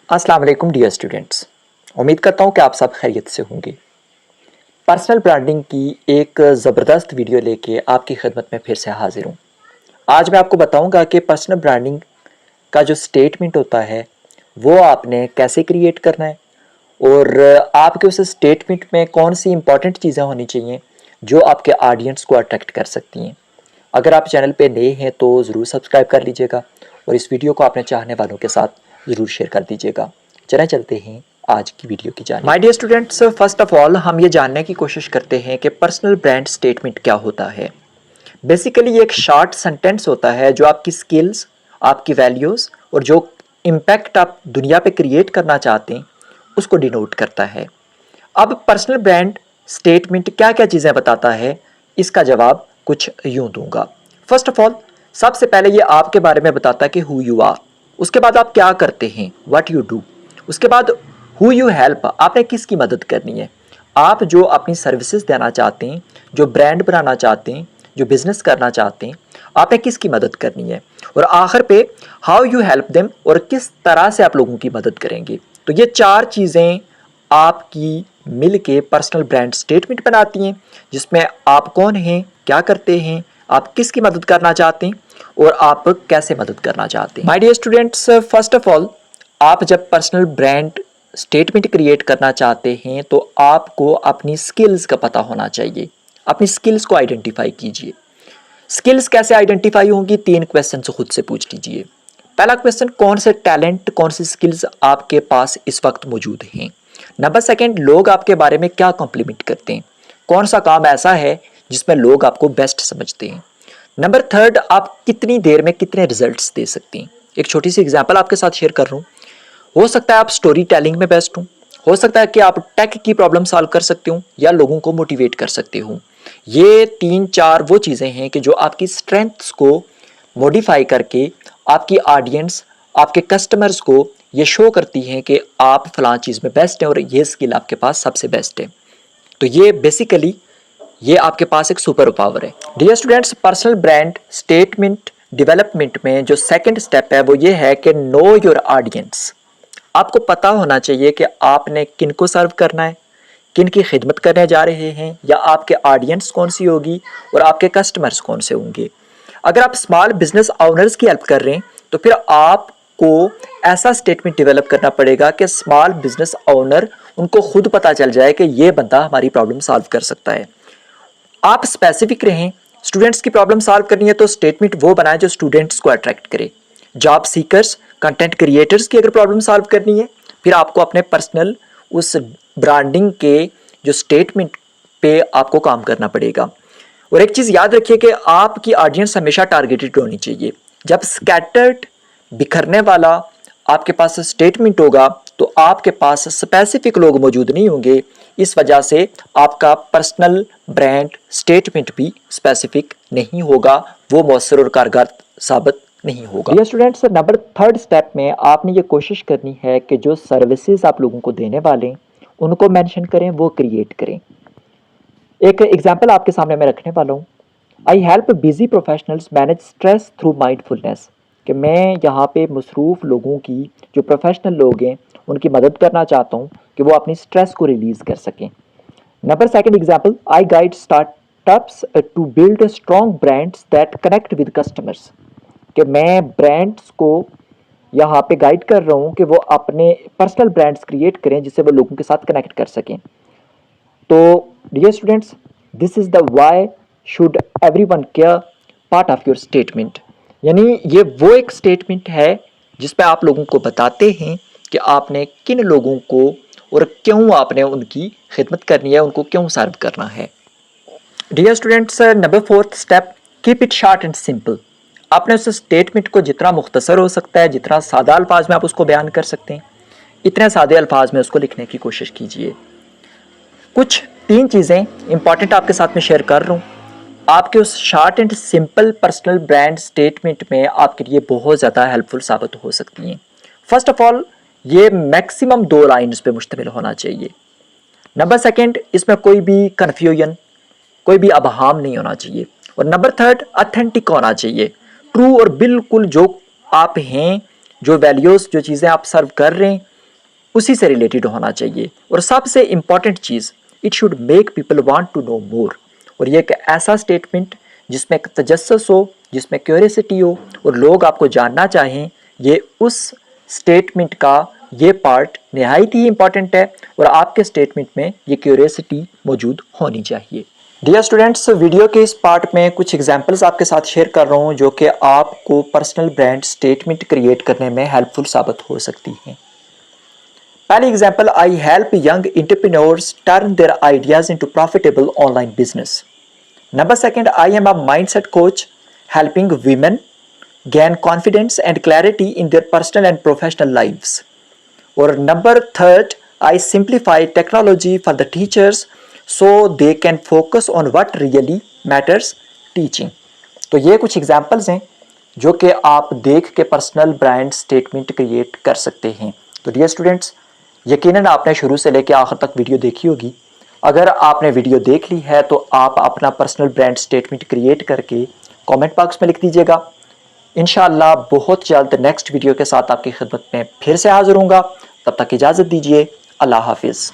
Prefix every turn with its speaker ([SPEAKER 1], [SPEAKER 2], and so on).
[SPEAKER 1] अस्सलाम वालेकुम dear students. उम्मीद करता हूँ कि आप सब खैरियत से होंगे। पर्सनल ब्रांडिंग की एक ज़बरदस्त वीडियो लेके आपकी खिदमत में फिर से हाजिर हूँ। आज मैं आपको बताऊँगा कि पर्सनल ब्रांडिंग का जो स्टेटमेंट होता है वो आपने कैसे क्रिएट करना है और आपके उस स्टेटमेंट में कौन सी इंपॉर्टेंट चीज़ें होनी चाहिए जो आपके ऑडियंस को अट्रैक्ट कर सकती हैं। अगर आप चैनल पे नए हैं तो ज़रूर सब्सक्राइब कर लीजिएगा और इस वीडियो को अपने चाहने वालों के साथ ज़रूर शेयर कर दीजिएगा। चलते हैं आज की वीडियो की जानिब। My dear students, first of all हम ये जानने की कोशिश करते हैं कि पर्सनल ब्रांड स्टेटमेंट क्या होता है। बेसिकली ये एक शॉर्ट सेंटेंस होता है जो आपकी स्किल्स, आपकी वैल्यूज़ और जो इम्पैक्ट आप दुनिया पे क्रिएट करना चाहते हैं उसको डिनोट करता है। अब पर्सनल ब्रांड स्टेटमेंट क्या क्या चीज़ें बताता है, इसका जवाब कुछ यूं दूंगा। फर्स्ट ऑफ ऑल सबसे पहले ये आपके बारे में बताता है कि हु यू आर। उसके बाद आप क्या करते हैं, व्हाट यू डू। उसके बाद हु यू हेल्प, आपने किसकी मदद करनी है। आप जो अपनी सर्विसेज देना चाहते हैं, जो ब्रांड बनाना चाहते हैं, जो बिजनेस करना चाहते हैं, आपने किसकी मदद करनी है। और आखिर पे हाउ यू हेल्प देम, और किस तरह से आप लोगों की मदद करेंगे। तो ये चार चीज़ें आपकी मिल के पर्सनल ब्रांड स्टेटमेंट बनाती हैं, जिसमें आप कौन हैं, क्या करते हैं, आप किसकी मदद करना चाहते हैं और आप कैसे मदद करना चाहते हैं। My dear students, first of all आप जब पर्सनल ब्रांड स्टेटमेंट क्रिएट करना चाहते हैं तो आपको अपनी स्किल्स का पता होना चाहिए। अपनी स्किल्स को आइडेंटिफाई कीजिए। स्किल्स कैसे आइडेंटिफाई होंगी, 3 क्वेश्चन खुद से पूछ लीजिए। पहला क्वेश्चन, कौन से टैलेंट, कौन सी स्किल्स आपके पास इस वक्त मौजूद हैं। नंबर सेकंड, लोग आपके बारे में क्या कॉम्प्लीमेंट करते हैं, कौन सा काम ऐसा है जिसमें लोग आपको बेस्ट समझते हैं। नंबर थर्ड, आप कितनी देर में कितने रिजल्ट्स दे सकते हैं। एक छोटी सी एग्जांपल आपके साथ शेयर कर रहा हूँ। हो सकता है आप स्टोरी टेलिंग में बेस्ट हो सकता है कि आप टेक की प्रॉब्लम सॉल्व कर सकते हो या लोगों को मोटिवेट कर सकते हो। ये 3-4 वो चीज़ें हैं कि जो आपकी स्ट्रेंथ्स को मॉडिफाई करके आपकी ऑडियंस, आपके कस्टमर्स को ये शो करती हैं कि आप फलां चीज़ में बेस्ट हैं और ये स्किल आपके पास सबसे बेस्ट है। तो ये बेसिकली ये आपके पास एक सुपर पावर है। Dear students, personal brand statement development में जो सेकंड स्टेप है वो ये है कि नो योर ऑडियंस। आपको पता होना चाहिए कि आपने किन को सर्व करना है, किन की खिदमत करने जा रहे हैं, या आपके ऑडियंस कौन सी होगी और आपके कस्टमर्स कौन से होंगे। अगर आप स्मॉल बिजनेस ओनर्स की हेल्प कर रहे हैं तो फिर आपको ऐसा स्टेटमेंट डेवलप करना पड़ेगा कि स्मॉल बिजनेस ओनर उनको खुद पता चल जाए कि ये बंदा हमारी प्रॉब्लम सॉल्व कर सकता है। आप स्पेसिफिक रहें। स्टूडेंट्स की प्रॉब्लम सॉल्व करनी है तो स्टेटमेंट वो बनाए जो स्टूडेंट्स को अट्रैक्ट करे। जॉब सीकर्स, कंटेंट क्रिएटर्स की अगर प्रॉब्लम सॉल्व करनी है फिर आपको अपने पर्सनल उस ब्रांडिंग के जो स्टेटमेंट पे आपको काम करना पड़ेगा। और एक चीज़ याद रखिए कि आपकी ऑडियंस हमेशा टारगेटेड होनी चाहिए। जब स्कैटर्ड, बिखरने वाला आपके पास स्टेटमेंट होगा तो आपके पास स्पेसिफिक लोग मौजूद नहीं होंगे। इस वजह से आपका पर्सनल ब्रांड स्टेटमेंट भी स्पेसिफिक नहीं होगा, वो मौसर और कारगर साबित नहीं होगा। Dear students, number third step में आपने ये कोशिश करनी है कि जो सर्विसेज आप लोगों को देने वाले हैं उनको मेंशन करें, वो क्रिएट करें। एक एग्जांपल आपके सामने मैं रखने वाला हूँ। I help busy professionals manage stress through mindfulness, कि मैं यहाँ पे मसरूफ़ लोगों की, जो प्रोफेशनल लोग हैं उनकी मदद करना चाहता हूँ कि वो अपनी स्ट्रेस को रिलीज़ कर सकें। Number second example, I guide startups to build strong brands that connect with customers, कि मैं ब्रांड्स को यहाँ पे गाइड कर रहा हूँ कि वो अपने पर्सनल ब्रांड्स क्रिएट करें जिससे वो लोगों के साथ कनेक्ट कर सकें। तो dear students, this is the why should everyone care part of your statement. यानी ये वो एक स्टेटमेंट है जिसपे आप लोगों को बताते हैं कि आपने किन लोगों को और क्यों आपने उनकी खिदमत करनी है, उनको क्यों सर्व करना है। Dear students, number fourth step, keep it short and simple. आपने उस स्टेटमेंट को जितना मुख्तसर हो सकता है, जितना सादा अल्फाज में आप उसको बयान कर सकते हैं, इतने सादे अल्फाज में उसको लिखने की कोशिश कीजिए। कुछ 3 चीज़ें इंपॉर्टेंट आपके साथ में शेयर कर रहा हूँ। आपके उस short and simple personal brand statement में आपके लिए बहुत ज़्यादा हेल्पफुल साबित हो सकती हैं। फर्स्ट ऑफ ऑल, ये मैक्सिमम 2 लाइन्स पे मुश्तमिल होना चाहिए। नंबर सेकंड, इसमें कोई भी कन्फ्यूजन, कोई भी अबहाम नहीं होना चाहिए। और नंबर थर्ड, ऑथेंटिक होना चाहिए, ट्रू और बिल्कुल जो आप हैं, जो वैल्यूज़, जो चीज़ें आप सर्व कर रहे हैं उसी से रिलेटेड होना चाहिए। और सबसे इम्पॉर्टेंट चीज़, it should make people want to know more. और ये एक ऐसा स्टेटमेंट जिसमें एक तजस्सुस हो, जिसमें क्यूरियोसिटी हो और लोग आपको जानना चाहें, ये उस स्टेटमेंट का ये पार्ट निहायत ही इम्पॉर्टेंट है और आपके स्टेटमेंट में ये क्यूरियोसिटी मौजूद होनी चाहिए। डियर स्टूडेंट्स, वीडियो के इस पार्ट में कुछ एग्जांपल्स आपके साथ शेयर कर रहा हूँ जो कि आपको पर्सनल ब्रांड स्टेटमेंट क्रिएट करने में हेल्पफुल साबित हो सकती हैं। पहली example, I help young entrepreneurs turn their ideas into profitable online business. Number second, I am a mindset coach helping women gain confidence and clarity in their personal and professional lives. Or number third, I simplify technology for the teachers so they can focus on what really matters, teaching. तो ये कुछ examples हैं जो कि आप देख के personal brand statement create कर सकते हैं। तो डियर स्टूडेंट्स, यकीनन आपने शुरू से लेकर आखिर तक वीडियो देखी होगी। अगर आपने वीडियो देख ली है तो आप अपना पर्सनल ब्रांड स्टेटमेंट क्रिएट करके कमेंट बॉक्स में लिख दीजिएगा। इंशाअल्लाह बहुत जल्द नेक्स्ट वीडियो के साथ आपकी खिदमत में फिर से हाजिर होऊंगा। तब तक इजाज़त दीजिए। अल्लाह हाफिज़।